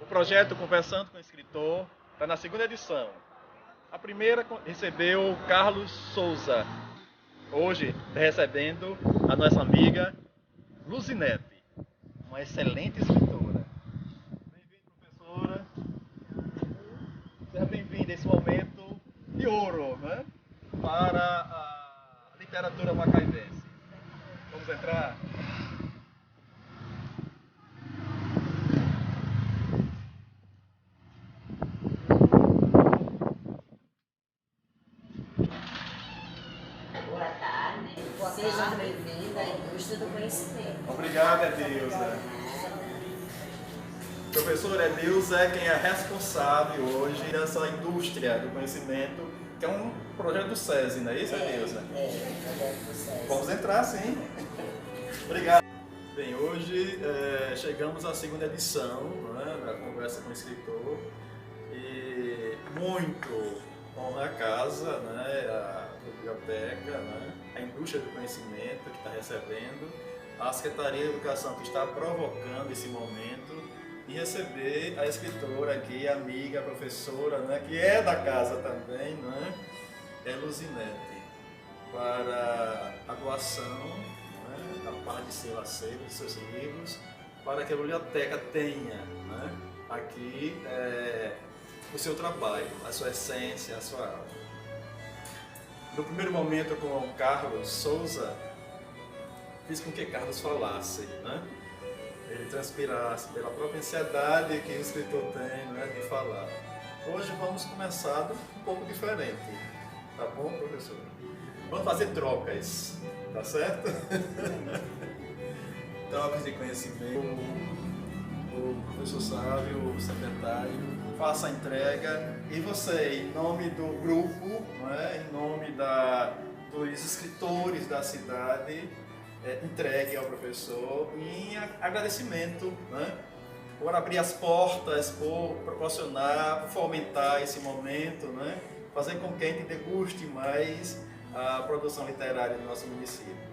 projeto Conversando com o Escritor está na segunda edição. A primeira recebeu Carlos Souza. Hoje recebendo a nossa amiga Luzinete, uma excelente escritora. Bem-vinda, professora. Seja bem-vinda a esse momento de ouro, né? Para a literatura macaibense. Vamos entrar? Boa tarde. Seja bem-vinda à indústria do conhecimento. Obrigado, Edilza. Professora Edilza é quem é responsável hoje dessa indústria do conhecimento, que é um projeto do SESI, não é isso, Edilza? Projeto do SESI. Vamos entrar, sim. Obrigado. Bem, hoje chegamos à segunda edição, né, da Conversa com o Escritor, e muito honra a casa, né, a biblioteca, né, a indústria do conhecimento que está recebendo, a Secretaria de Educação que está provocando esse momento, e receber a escritora aqui, amiga, professora, né, que é da casa também, né, é Luzinete, para a doação, né, da parte de seu acervo, de seus livros, para que a biblioteca tenha, né, aqui o seu trabalho, a sua essência, a sua alma. No primeiro momento com o Carlos Souza, fiz com que Carlos falasse, né? Ele transpirasse pela própria ansiedade que o escritor tem, né, de falar. Hoje vamos começar um pouco diferente, tá bom, professor? Vamos fazer trocas, tá certo? Trocas de conhecimento. O professor Sávio, o secretário, faça a entrega e você, em nome do grupo, né, em nome dos escritores da cidade, entregue ao professor em agradecimento, né, por abrir as portas, por proporcionar, por fomentar esse momento, né, fazer com que a gente deguste mais a produção literária do nosso município.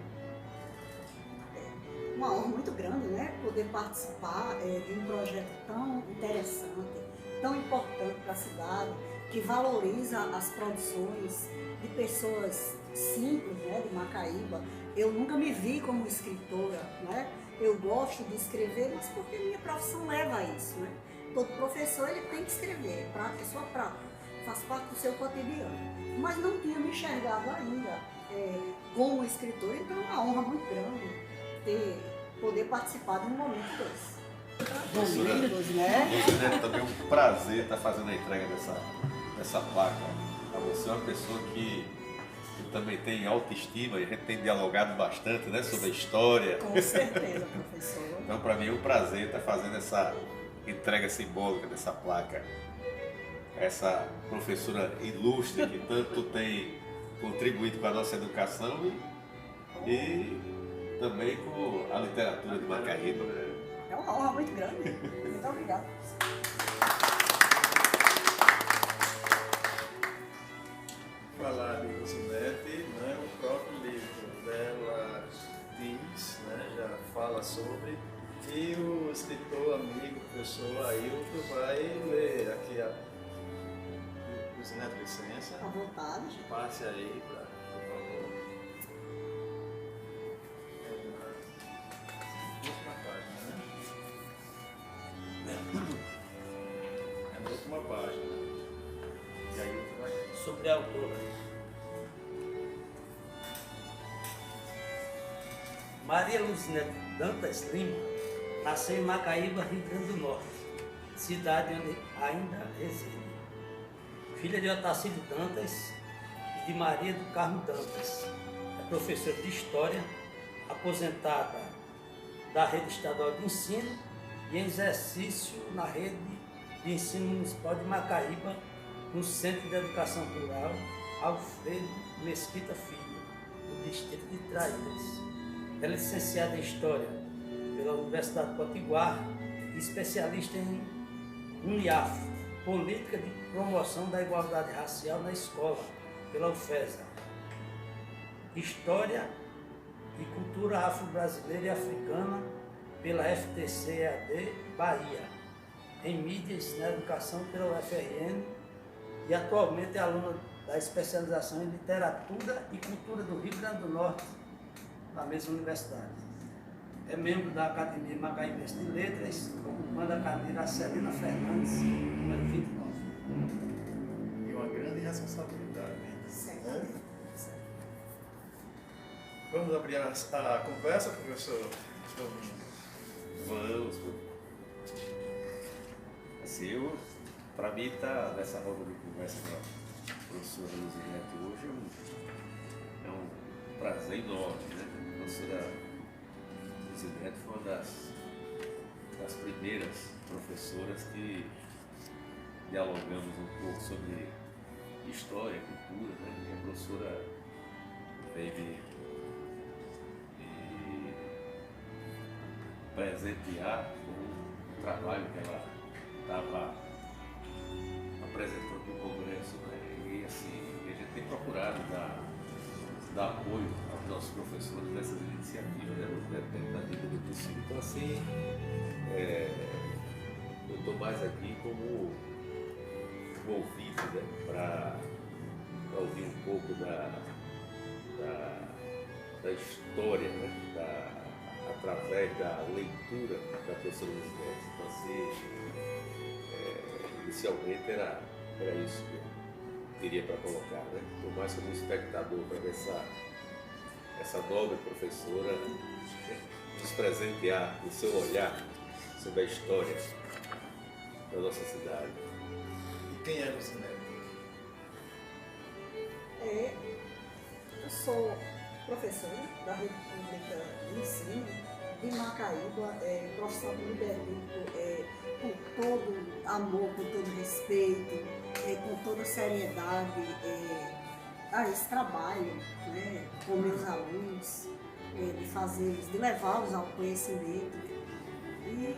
Uma honra muito grande, né, poder participar de um projeto tão interessante, tão importante para a cidade, que valoriza as produções de pessoas simples, né, de Macaíba. Eu nunca me vi como escritora, né? Eu gosto de escrever, mas porque minha profissão leva a isso, né? Todo professor ele tem que escrever, é sua prática, faz parte do seu cotidiano. Mas não tinha me enxergado ainda como escritora, então é uma honra muito grande poder participar de um momento desse. Domingos, né? Luzinete, também é um prazer estar fazendo a entrega dessa placa. Você é uma pessoa que também tem autoestima e a gente tem dialogado bastante, né, sobre a história. Com certeza, professor. Então, para mim é um prazer estar fazendo essa entrega simbólica dessa placa. Essa professora ilustre que tanto tem contribuído com a nossa educação e também com a literatura de Macaíba. É uma honra muito grande. Muito obrigada. Falar de Luzinete, né, o próprio livro dela diz, né, já fala sobre, e o escritor, amigo, professor Ailton vai ler aqui a Luzinete, licença. À vontade. Passe aí, por favor. Última página, né? É na última página. E aí vai. Sobre a autora. Maria Luzinete Dantas Lima nasceu em Macaíba, Rio Grande do Norte, cidade onde ainda reside. Filha de Otacílio Dantas e de Maria do Carmo Dantas. É professora de História, aposentada da Rede Estadual de Ensino e em exercício na Rede de Ensino Municipal de Macaíba, no Centro de Educação Rural Alfredo Mesquita Filho, no distrito de Traíras. É licenciada em História pela Universidade de Potiguar e especialista em UNIAF, Política de Promoção da Igualdade Racial na Escola, pela UFESA. História e Cultura Afro-Brasileira e Africana, pela FTC-EAD Bahia. em mídias na educação pela UFRN e atualmente é aluna da especialização em literatura e cultura do Rio Grande do Norte, na mesma universidade. É membro da Academia Macaíbense de Letras, ocupando a cadeira Celina Fernandes, número 29. E uma grande responsabilidade. Certamente. Vamos abrir a conversa, professor? Vamos. Assim, para mim, estar nessa roda de conversa com a professora Luzinete hoje é um prazer enorme, né? A professora Luzinete foi uma das primeiras professoras que dialogamos um pouco sobre história, cultura, né? E a professora veio me presentear com o trabalho que ela estava apresentando no Congresso, né? E assim, a gente tem procurado dar apoio aos nossos professores nessas iniciativas, né? Dentro da medida do possível. Então assim, eu estou mais aqui como ouvido, né? Para ouvir um pouco da história, né? Através da leitura da professora Luzinete. Então, assim, inicialmente era isso que eu queria para colocar, né? Por mais como espectador, para ver essa nobre professora nos presentear o seu olhar sobre a história da nossa cidade. E quem é Luzinete? Eu sou professora da Rede Pública de Ensino de Macaíba, profissão do livre-arbítrio, com todo amor, com todo respeito, com toda seriedade a esse trabalho, né, com meus alunos, de levá-los ao conhecimento. E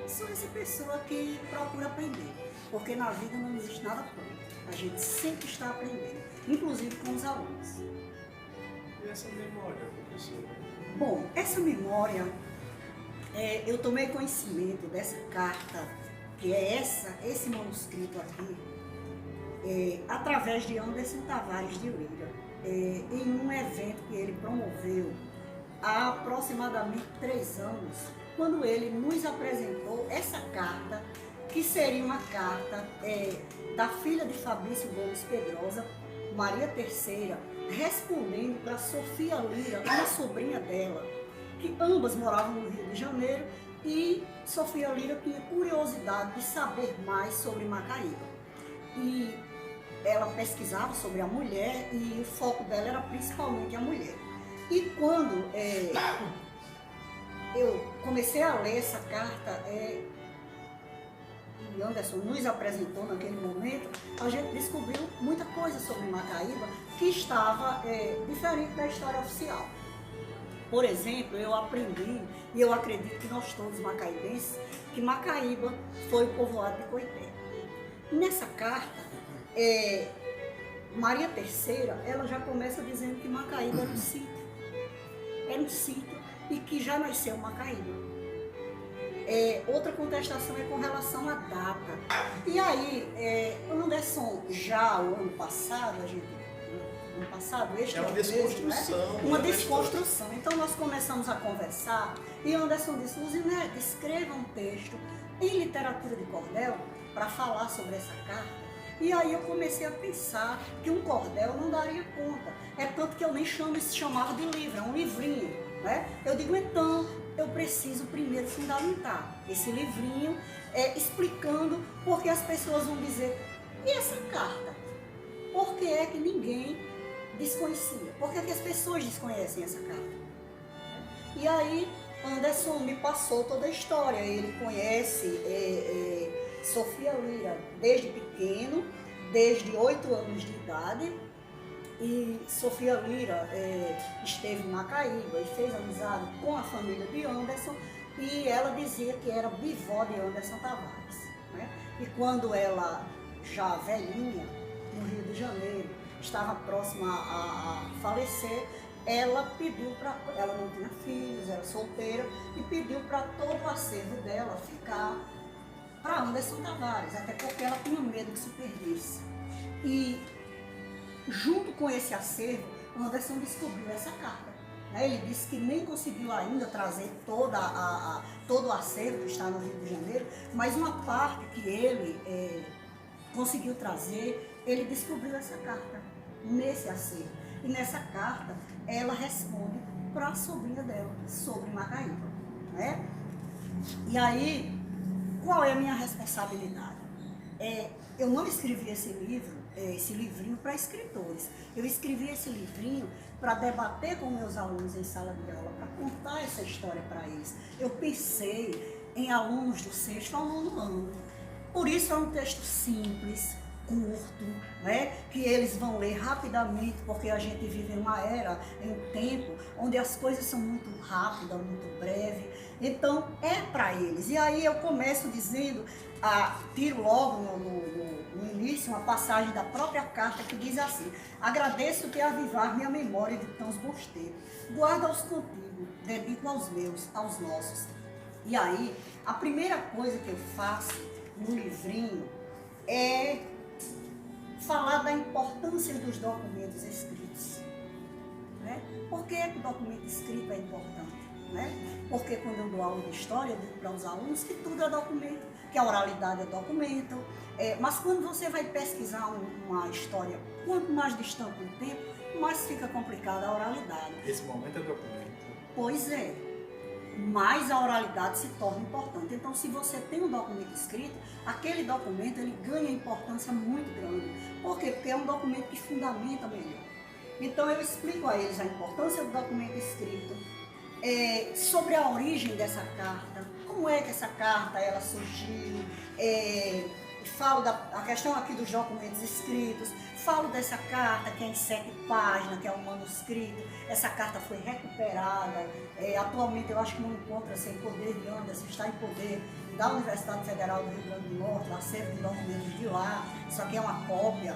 sou essa pessoa que procura aprender, porque na vida não existe nada pronto. A gente sempre está aprendendo, inclusive com os alunos. E essa memória, professora? Bom, essa memória, eu tomei conhecimento dessa carta, que é esse manuscrito aqui, através de Anderson Tavares de Lira, em um evento que ele promoveu há aproximadamente 3 anos, quando ele nos apresentou essa carta, que seria uma carta da filha de Fabrício Gomes Pedrosa, Maria Terceira, respondendo para Sofia Lira, uma sobrinha dela, que ambas moravam no Rio de Janeiro, e Sofia Lira tinha curiosidade de saber mais sobre Macaíba. E ela pesquisava sobre a mulher e o foco dela era principalmente a mulher. E quando eu comecei a ler essa carta, e Anderson nos apresentou naquele momento, a gente descobriu muita coisa sobre Macaíba que estava diferente da história oficial. Por exemplo, eu aprendi, e eu acredito que nós todos macaíbenses, que Macaíba foi o povoado de Coité. Nessa carta, Maria Terceira, ela já começa dizendo que Macaíba era um sítio. Era um sítio e que já nasceu Macaíba. Outra contestação é com relação à data. E aí, Anderson, já o ano passado, este É uma desconstrução. Mesmo, né? Uma desconstrução. Então nós começamos a conversar e Anderson disse: Luzinete, escreva um texto em literatura de cordel para falar sobre essa carta. E aí eu comecei a pensar que um cordel não daria conta. É tanto que eu nem chamava de livro, é um livrinho, né? Eu digo, então, eu preciso primeiro fundamentar esse livrinho, explicando, porque as pessoas vão dizer, e essa carta? Por que é que ninguém desconhecia? Por que é que as pessoas desconhecem essa carta? E aí, Anderson me passou toda a história. Ele conhece Sofia Lira desde pequeno, desde 8 anos de idade. E Sofia Lira esteve em Macaíba e fez amizade com a família de Anderson. E ela dizia que era bivó de Anderson Tavares, né? E quando ela, já velhinha, no Rio de Janeiro, estava próxima a falecer, ela pediu para, ela não tinha filhos, era solteira, e pediu para todo o acervo dela ficar para Anderson Tavares, até porque ela tinha medo que se perdesse. E junto com esse acervo, Anderson descobriu essa carta. Ele disse que nem conseguiu ainda trazer todo o acervo que está no Rio de Janeiro, mas uma parte que ele conseguiu trazer, ele descobriu essa carta nesse acervo. E nessa carta, ela responde para a sobrinha dela, sobre Macaíba. Né? E aí, qual é a minha responsabilidade? Eu não escrevi esse livrinho para escritores. Eu escrevi esse livrinho para debater com meus alunos em sala de aula, para contar essa história para eles. Eu pensei em alunos do 6º ao 9º ano. Por isso é um texto simples, curto, né? Que eles vão ler rapidamente, porque a gente vive em uma era, em um tempo, onde as coisas são muito rápidas, muito breves. Então, é para eles. E aí eu começo dizendo, tiro logo no início uma passagem da própria carta que diz assim: agradeço-te avivar minha memória de tãos bosteiros, guarda-os contigo, dedico aos meus, aos nossos. E aí, a primeira coisa que eu faço no livrinho é falar da importância dos documentos escritos. Né? Por que o documento escrito é importante? Né? Porque quando eu dou aula de história, eu digo para os alunos que tudo é documento, que a oralidade é documento, mas quando você vai pesquisar uma história, quanto mais distante do tempo, mais fica complicada a oralidade. Esse momento é documento. Pois é, mais a oralidade se torna importante. Então, se você tem um documento escrito, aquele documento ele ganha importância muito grande. Por quê? Porque é um documento que fundamenta melhor. Então, eu explico a eles a importância do documento escrito, sobre a origem dessa carta, como é que essa carta ela surgiu, falo da questão aqui dos documentos escritos, falo dessa carta que é em 7 páginas, que é um manuscrito. Essa carta foi recuperada, atualmente eu acho que não encontra-se em poder de Anderson, está em poder da Universidade Federal do Rio Grande do Norte, o acervo de documentos de lá, isso aqui é uma cópia.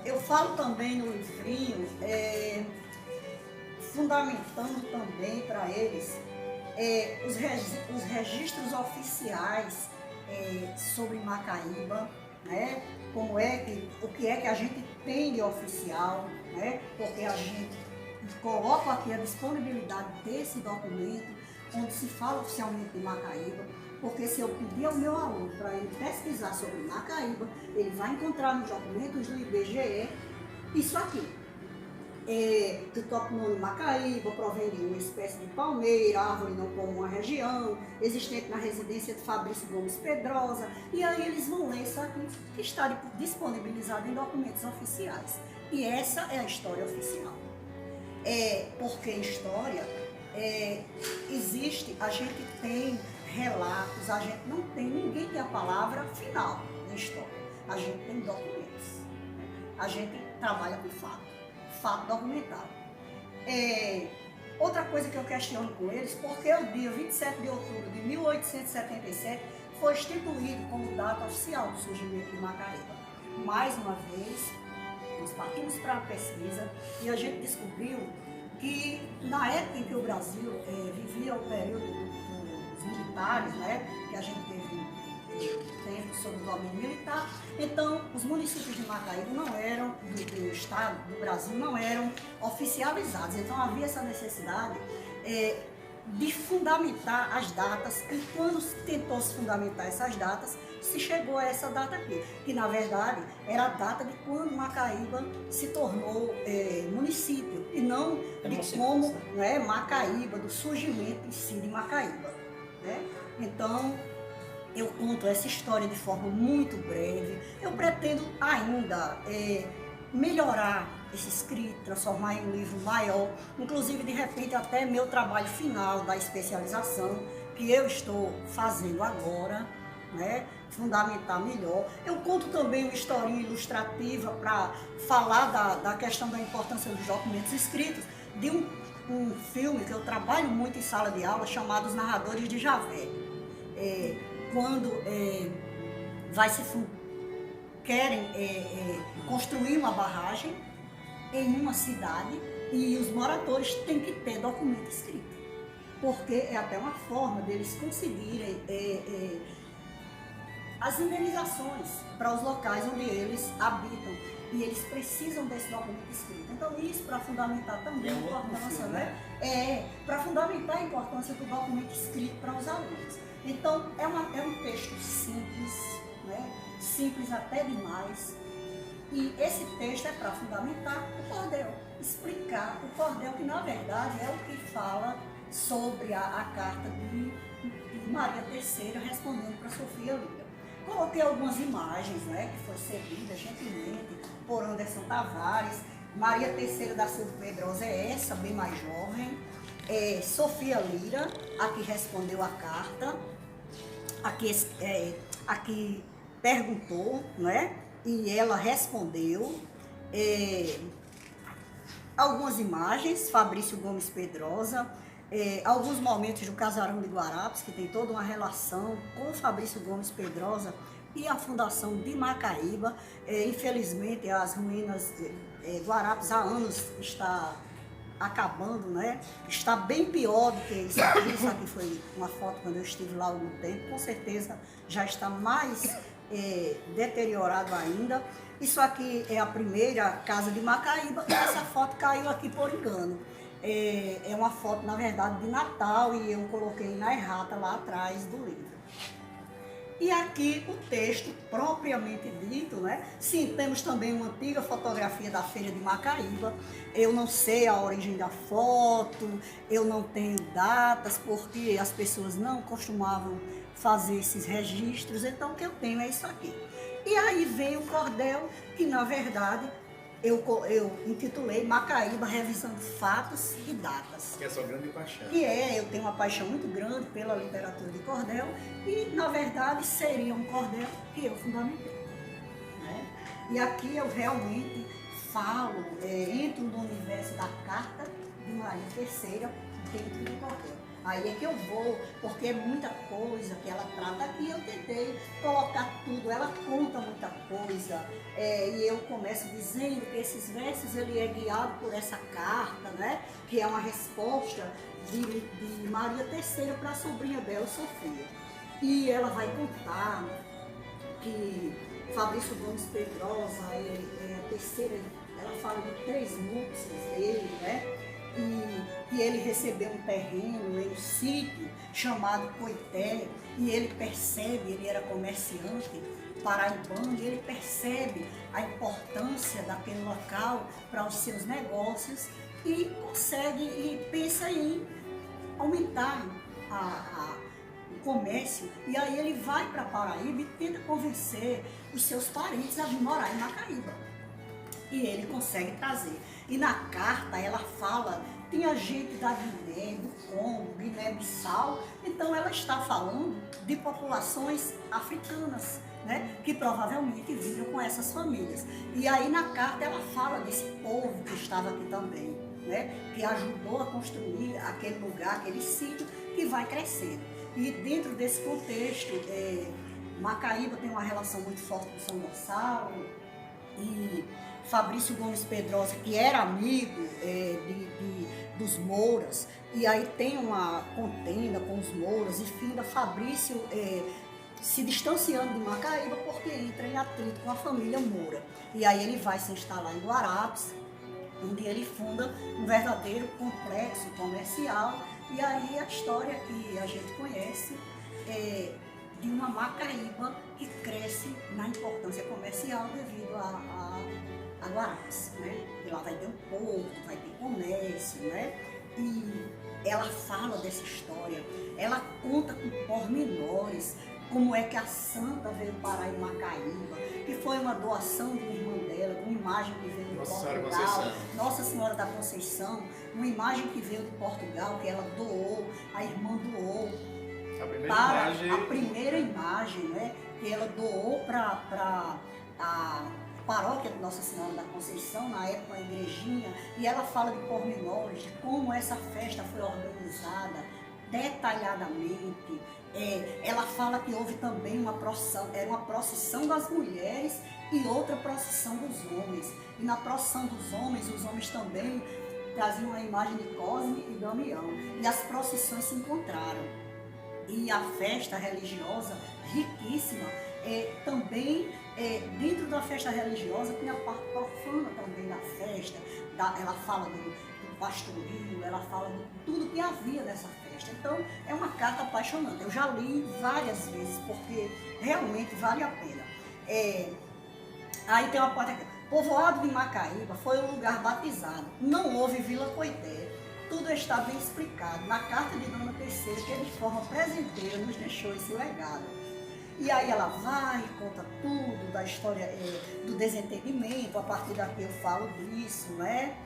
Eu falo também no livrinho, fundamentando também para eles os registros oficiais sobre Macaíba, né? O que é que a gente tem de oficial, né? Porque a gente coloca aqui a disponibilidade desse documento, onde se fala oficialmente de Macaíba, porque se eu pedir ao meu aluno para ele pesquisar sobre Macaíba, ele vai encontrar nos documentos do IBGE isso aqui. Do topônimo Macaíba provém de uma espécie de palmeira, árvore não comum à região, existente na residência de Fabrício Gomes Pedrosa, e aí eles vão ler isso aqui, que está disponibilizado em documentos oficiais. E essa é a história oficial. Porque história existe, a gente tem relatos, a gente não tem, ninguém tem a palavra final na história. A gente tem documentos, né? A gente trabalha com fato documentado. Outra coisa que eu questiono com eles, porque o dia 27 de outubro de 1877 foi instituído como data oficial do surgimento de Macaíba. Mais uma vez, nós partimos para a pesquisa e a gente descobriu que na época em que o Brasil vivia o período dos militares, né, que a gente teve tempo sob o domínio militar, então os municípios de Macaíba não eram, do estado, do Brasil, não eram oficializados. Então havia essa necessidade de fundamentar as datas, e quando tentou se fundamentar essas datas, se chegou a essa data aqui, que na verdade era a data de quando Macaíba se tornou município, e não de como, né, Macaíba, do surgimento em si de Macaíba. Né? Então, eu conto essa história de forma muito breve. Eu pretendo ainda melhorar esse escrito, transformar em um livro maior, inclusive de repente até meu trabalho final da especialização, que eu estou fazendo agora, né? Fundamentar melhor. Eu conto também uma historinha ilustrativa para falar da questão da importância dos documentos escritos, de um filme que eu trabalho muito em sala de aula, chamado Os Narradores de Javé. Quando querem construir uma barragem em uma cidade e os moradores têm que ter documento escrito, porque é até uma forma deles conseguirem as indenizações para os locais onde eles habitam. E eles precisam desse documento escrito. Então, isso para fundamentar também a importância, né? Para fundamentar a importância do documento escrito para os alunos. Então, é um texto simples, né? Simples até demais. E esse texto é para fundamentar o cordel, explicar o cordel, que na verdade é o que fala sobre a carta de Maria III respondendo para Sofia Lira. Coloquei algumas imagens, né, que foi cedida gentilmente por Anderson Tavares. Maria III da Silva Pedrosa é essa, bem mais jovem. Sofia Lira, a que respondeu a carta, a que perguntou, né, e ela respondeu. Algumas imagens, Fabrício Gomes Pedrosa, alguns momentos do Casarão de Guarapes, que tem toda uma relação com Fabrício Gomes Pedrosa e a fundação de Macaíba. Infelizmente, as ruínas de Guarapes há anos está acabando, né? Está bem pior do que isso aqui. Isso aqui foi uma foto quando eu estive lá há algum tempo. Com certeza já está mais deteriorado ainda. Isso aqui é a primeira casa de Macaíba e essa foto caiu aqui por engano. É uma foto, na verdade, de Natal e eu coloquei na errata lá atrás do livro. E aqui o texto propriamente dito, né? Sim, temos também uma antiga fotografia da Feira de Macaíba. Eu não sei a origem da foto, eu não tenho datas, porque as pessoas não costumavam fazer esses registros, então o que eu tenho é isso aqui. E aí vem o cordel, que na verdade eu intitulei Macaíba Revisando Fatos e Datas. Que é a sua grande paixão. Eu tenho uma paixão muito grande pela literatura de cordel e, na verdade, seria um cordel que eu fundamentei. Né? E aqui eu realmente falo, entro no universo da carta de Maria III dentro do cordel. Aí é que eu vou, porque é muita coisa que ela trata aqui, eu tentei colocar tudo, ela conta muita coisa, e eu começo dizendo que esses versos ele é guiado por essa carta, né, que é uma resposta de Maria III para a sobrinha dela, Sofia. E ela vai contar que Fabrício Gomes Pedrosa é a terceira, ela fala de 3 núpcias dele, né? E ele recebeu um terreno em um sítio chamado Coité, e ele percebe, ele era comerciante paraibano, e ele percebe a importância daquele local para os seus negócios e consegue e pensa em aumentar o comércio. E aí ele vai para Paraíba e tenta convencer os seus parentes a vir morar em Macaíba. E ele consegue trazer. E na carta ela fala, tinha gente da Guiné, do Congo, Guiné-Bissau, então ela está falando de populações africanas, né, que provavelmente viviam com essas famílias. E aí na carta ela fala desse povo que estava aqui também, né, que ajudou a construir aquele lugar, aquele sítio que vai crescendo. E dentro desse contexto, Macaíba tem uma relação muito forte com São Gonçalo, e Fabrício Gomes Pedrosa, que era amigo dos Mouras, e aí tem uma contenda com os Mouras, e finda Fabrício se distanciando de Macaíba porque entra em atrito com a família Moura. E aí ele vai se instalar em Guarapes, onde ele funda um verdadeiro complexo comercial, e aí a história que a gente conhece é de uma Macaíba que cresce na importância comercial devido a Guarapes, né? E lá vai ter um porto, vai ter comércio, né? E ela fala dessa história, ela conta com pormenores como é que a santa veio parar em Macaíba, que foi uma doação de uma irmã dela, uma imagem que veio de Portugal, Nossa Senhora da Conceição, uma imagem que veio de Portugal, que ela doou, a irmã doou a primeira imagem, né? Que ela doou para a paróquia de Nossa Senhora da Conceição, na época a igrejinha, e ela fala de pormenores, de como essa festa foi organizada detalhadamente. Ela fala que houve também uma procissão, era uma procissão das mulheres e outra procissão dos homens. E na procissão dos homens, os homens também traziam a imagem de Cosme e Damião. E as procissões se encontraram. E a festa religiosa riquíssima também, dentro da festa religiosa, tem a parte profana também da festa. Ela fala do pastoril, ela fala de tudo que havia nessa festa. Então, é uma carta apaixonante. Eu já li várias vezes, porque realmente vale a pena. Aí tem uma parte aqui. Povoado de Macaíba foi um lugar batizado. Não houve Vila Coité. Tudo está bem explicado na carta de Dona Terceira, que de forma presenteira nos deixou esse legado. E aí ela vai e conta tudo da história do desentendimento. A partir daqui eu falo disso, né?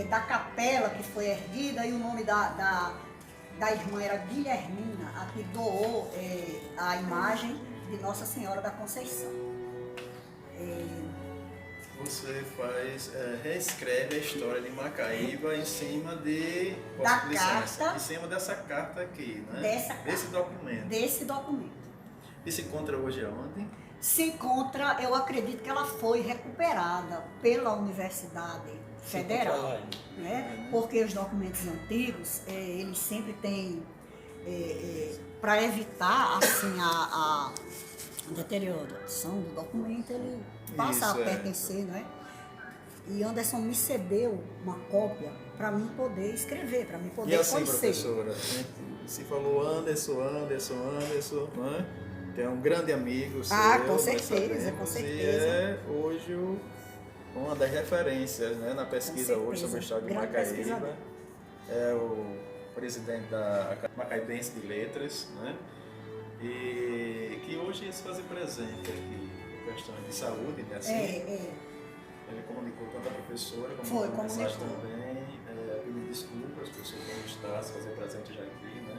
Da capela que foi erguida, e o nome da irmã era Guilhermina, a que doou a imagem de Nossa Senhora da Conceição. Você reescreve a história de Macaíba em cima em cima dessa carta aqui, né? Desse documento. E se encontra hoje aonde? Se encontra, eu acredito que ela foi recuperada pela Universidade Federal, né? Porque os documentos antigos, eles sempre têm, para evitar assim a deterioração do documento, ele passa a pertencer, né? E Anderson me cedeu uma cópia para mim poder escrever, para mim poder conhecer. E assim, professora, se falou Anderson, né? Que é um grande amigo seu. Com certeza, com certeza. E é hoje uma das referências, né, na pesquisa hoje sobre a história de Macaíba. É o presidente da Macaibense de Letras, né? E que hoje ia se fazer presente aqui, questões de saúde, né? Assim, ele comunicou tanto a professora como a mensagem também, pedindo desculpas às pessoas que não está se fazer presente já aqui, né?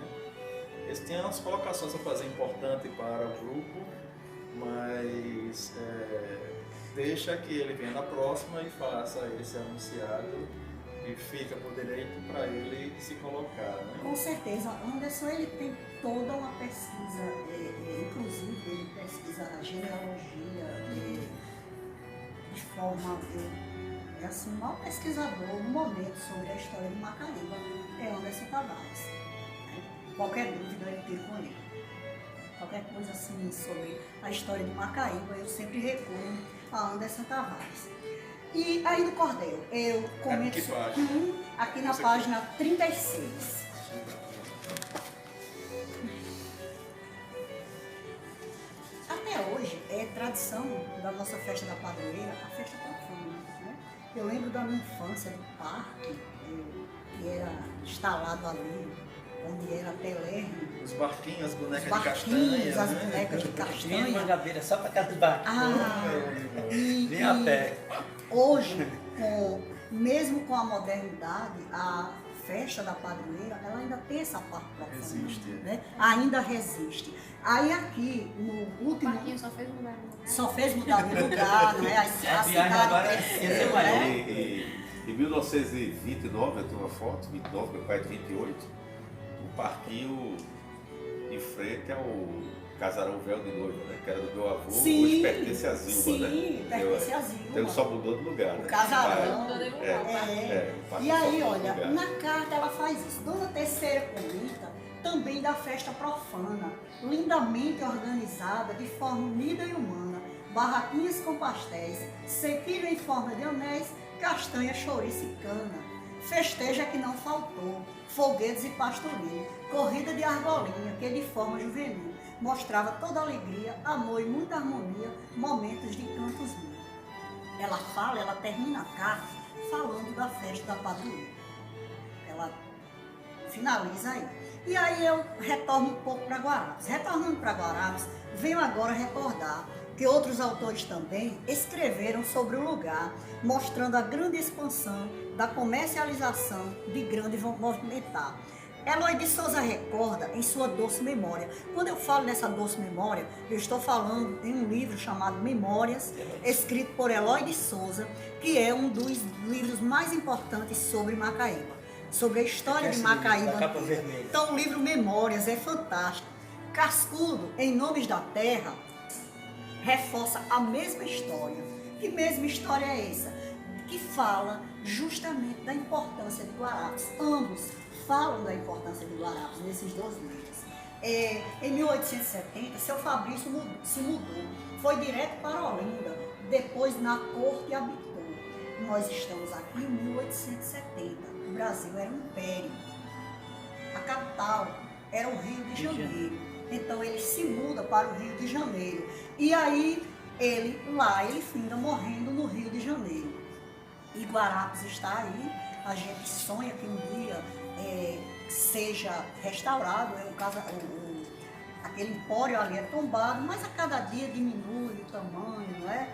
Eles tinham umas colocações a fazer importante para o grupo, mas deixa que ele venha na próxima e faça esse anunciado e fica por direito para ele se colocar, né? Com certeza. Anderson, ele tem toda uma pesquisa, inclusive ele pesquisa a genealogia de forma, assim, um mau pesquisador no momento sobre a história de Macaíba é Anderson Tavares. Né? Qualquer dúvida eu tiro com ele. Qualquer coisa assim sobre a história de Macaíba, eu sempre recorro a Anderson Tavares. E aí no cordel, eu comento aqui na página 36. Até hoje é tradição da nossa festa da padroeira, a festa profana, né? Eu lembro da minha infância do parque, que era instalado ali, onde era Telerme. Os barquinhos, as bonecas de castanha. As né? bonecas de castanha. Tinha Mangabeira só para cada barquinho. Nem a pé. Hoje, mesmo com a modernidade, a festa da padroeira, ela ainda tem essa parte profana. Resiste. Né? Ainda resiste. Aí aqui, no último... O parquinho só fez mudar de lugar. Só fez mudar de lugar, né? A cidade cresceu, né? Em 1929, eu tenho uma foto, 29, meu pai de 28, o parquinho em frente ao casarão véu de noiva, né? Que era do meu avô, hoje pertence a Zilma, né? Sim, pertence a Zilma. Então ele só mudou de lugar, né? O casarão. E aí, olha, na carta ela faz isso. Dona Terceira comenta também da festa profana, lindamente organizada, de forma unida e humana, barraquinhas com pastéis, sequilho em forma de anéis, castanha, chouriço e cana. Festeja que não faltou, foguetes e pastoril, corrida de argolinha, que de forma juvenil mostrava toda alegria, amor e muita harmonia, momentos de cantos mil. Ela termina a carta falando da festa da padroeira. Ela finaliza aí. E aí eu retorno um pouco para Guarabes. Retornando para Guarabes, venho agora recordar que outros autores também escreveram sobre o lugar, mostrando a grande expansão da comercialização de grande movimentar. Eloy de Souza recorda em sua doce memória. Quando eu falo nessa doce memória, eu estou falando em um livro chamado Memórias, escrito por Eloy de Souza, que é um dos livros mais importantes sobre Macaíba, sobre a história de Macaíba. Capa vermelha. Então o livro Memórias é fantástico. Cascudo, em Nomes da Terra, reforça a mesma história. Que mesma história é essa? Que fala justamente da importância de Guarabes. Ambos falam da importância de Guarabes nesses dois livros. Em 1870, seu Fabrício se mudou, foi direto para Olinda, depois na corte habitou. Nós estamos aqui em 1870, o Brasil era um império, a capital era o Rio de Janeiro, então ele se muda para o Rio de Janeiro, e aí ele finda morrendo no Rio de Janeiro. E Guarapes está aí, a gente sonha que um dia seja restaurado, aquele empório ali é tombado, mas a cada dia diminui o tamanho, não é?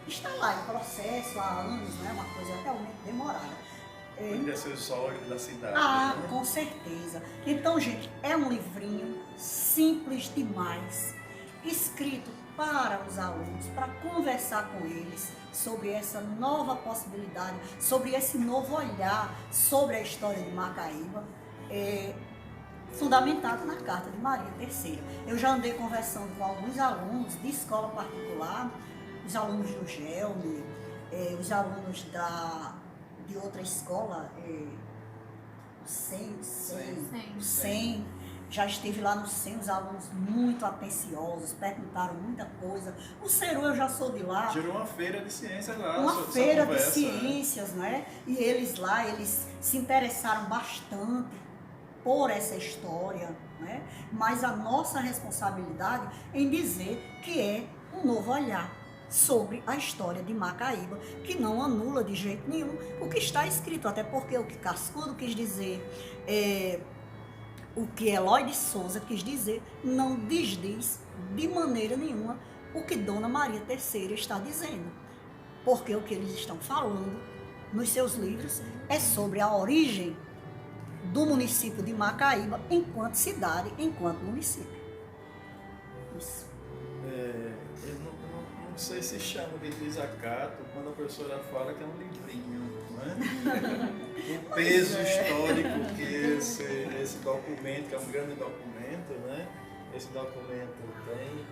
Está lá em processo há anos, não é? Uma coisa realmente demorada. Poderia ser o sólido da cidade. Né? Com certeza. Então, gente, é um livrinho simples demais, escrito para os alunos, para conversar com eles sobre essa nova possibilidade, sobre esse novo olhar sobre a história de Macaíba, fundamentado na Carta de Maria III. Eu já andei conversando com alguns alunos de escola particular, os alunos do GELME, os alunos de outra escola, o SEM, já esteve lá no SEM, os alunos muito atenciosos, perguntaram muita coisa. O CERU, eu já sou de lá. Tirou uma feira de ciências lá. Uma feira de ciências, né? E eles lá, eles se interessaram bastante por essa história, né? Mas a nossa responsabilidade em dizer que é um novo olhar sobre a história de Macaíba, que não anula de jeito nenhum o que está escrito, até porque o que Cascudo quis dizer, o que Eloy de Souza quis dizer, não desdiz de maneira nenhuma o que Dona Maria III está dizendo, porque o que eles estão falando nos seus livros é sobre a origem do município de Macaíba enquanto cidade, enquanto município. Isso. Não sei se chama de desacato quando a professora fala que é um livrinho, não é? O peso histórico que esse documento, que é um grande documento, né? Esse documento tem.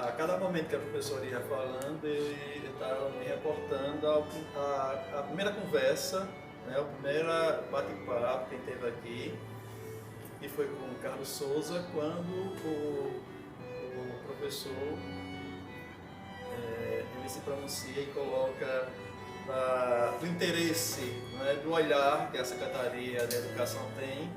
A cada momento que a professora ia falando, ele estava me reportando a primeira conversa, né? O primeiro bate-papo que teve aqui, que foi com o Carlos Souza, quando o professor ele se pronuncia e coloca do interesse, né, do olhar que a Secretaria da Educação tem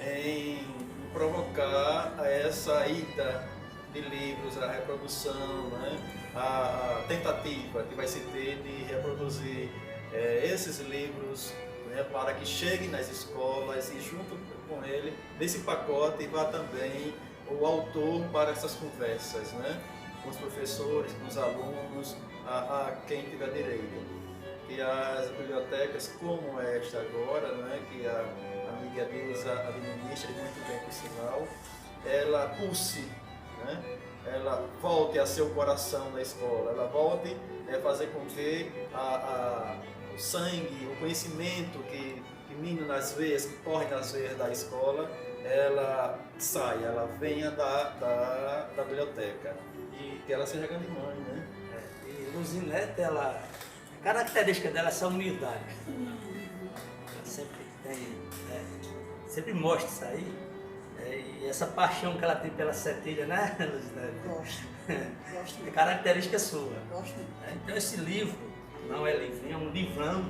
em provocar essa ida de livros, a reprodução, né, a tentativa que vai se ter de reproduzir esses livros, né, para que cheguem nas escolas e junto com ele, nesse pacote, vá também o autor para essas conversas, né? Com os professores, com os alunos, a quem tiver direito. Que as bibliotecas como esta agora, né, que a amiga Dilsa administra muito bem, por sinal, ela pulse, né, ela volte a ser o coração da escola, ela volte a fazer com que o sangue, o conhecimento que mina nas veias, que corre nas veias da escola, ela saia, ela venha da biblioteca. E que ela seja grande mãe, né? E Luzinete, a característica dela é essa humildade. Ela sempre tem, sempre mostra isso aí. E essa paixão que ela tem pela setilha, né, Luzinete? Gosto. É característica sua. Gosto. Então esse livro não é livrinho, é um livrão.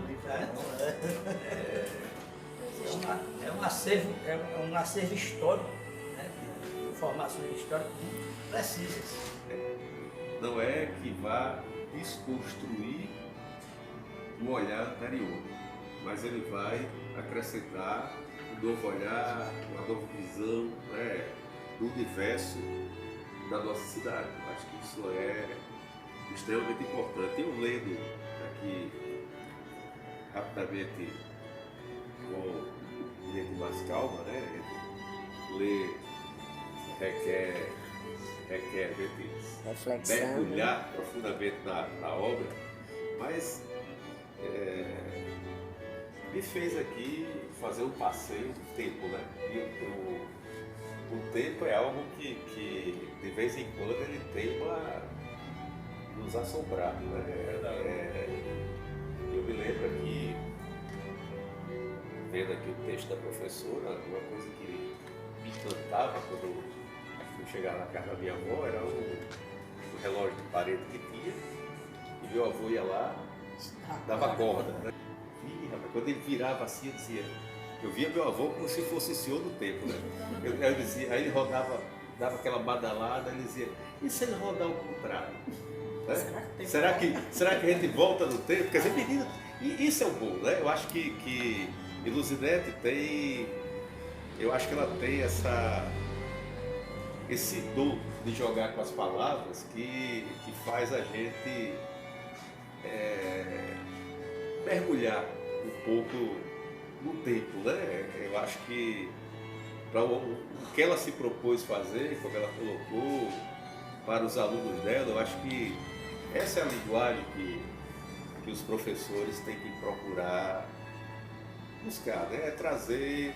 É um acervo histórico, né? Informações históricas muito precisas. Não é que vá desconstruir o olhar anterior, mas ele vai acrescentar um novo olhar, uma nova visão, né, do universo da nossa cidade. Eu acho que isso é extremamente importante. Eu lendo aqui rapidamente com gente mais calma, né? Ler requer a gente mergulhar profundamente na obra, mas me fez aqui fazer um passeio do tempo, né? E o tempo é algo que de vez em quando ele tem nos assombrar, né? Eu me lembro aqui, vendo aqui o texto da professora, uma coisa que me encantava quando eu chegava na casa da minha avó, era o relógio de parede que tinha, e meu avô ia lá, dava corda. Né? E, rapaz, quando ele virava assim, eu via meu avô como se fosse o senhor do tempo. Né? Eu dizia, aí ele rodava, dava aquela badalada, ele dizia, e se ele rodar ao contrário? Né? Será que a gente volta no tempo? Quer dizer, menina, e isso é o bom, né? Eu acho que Luzinete tem, eu acho que ela tem esse dom de jogar com as palavras que faz a gente mergulhar um pouco no tempo, né? Eu acho que para o que ela se propôs fazer, como ela colocou para os alunos dela, eu acho que essa é a linguagem que os professores têm que procurar buscar, né? Trazer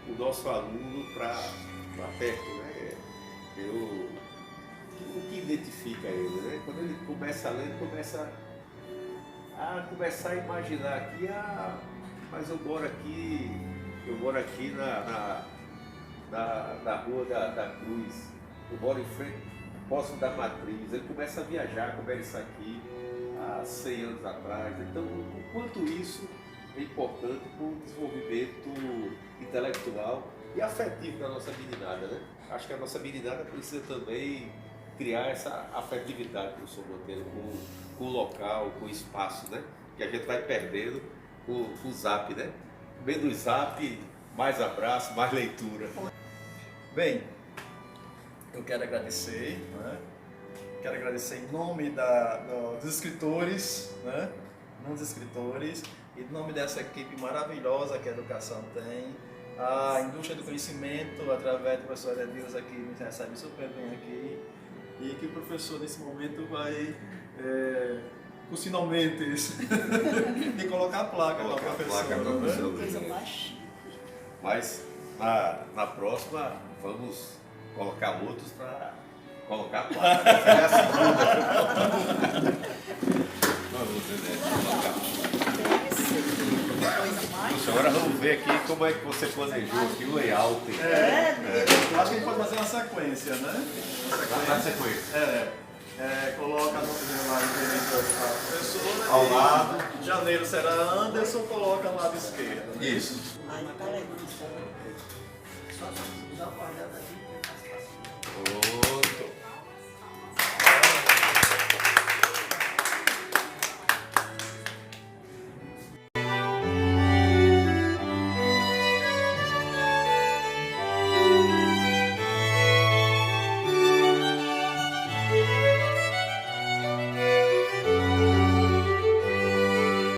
o nosso aluno para perto, né? O que identifica ele, né? Quando ele começa a ler, ele começa a imaginar aqui, mas eu moro aqui na Rua da Cruz, eu moro em frente, Poço da Matriz, ele começa a viajar como era isso aqui há 100 anos atrás. Então, o quanto isso é importante para o desenvolvimento intelectual e afetivo da nossa meninada, né? Acho que a nossa meninada precisa também criar essa afetividade, professor Monteiro, com o local, com o espaço, né? Que a gente vai perdendo com o Zap, né? Menos Zap, mais abraço, mais leitura. Bem, eu quero agradecer, né? Quero agradecer em nome dos escritores, né? Dos escritores, e em nome dessa equipe maravilhosa que a educação tem, a indústria do conhecimento, através do professor Edilson, que nos recebe super bem aqui, e que o professor nesse momento vai, com os finalmente, e colocar a placa para o professor. Né? Mas na próxima vamos colocar outros para colocar a placa. É a segunda. Vamos agora vamos ver aqui como é que você planejou aqui o layout. Eu acho que a gente pode fazer uma sequência, né? Na sequência. Coloca a nomezinha lá da professora. Ao lado. Janeiro será Anderson, coloca ao lado esquerdo. Né? Isso. Aí tá legal. Só usar o quadrado aqui. Outro.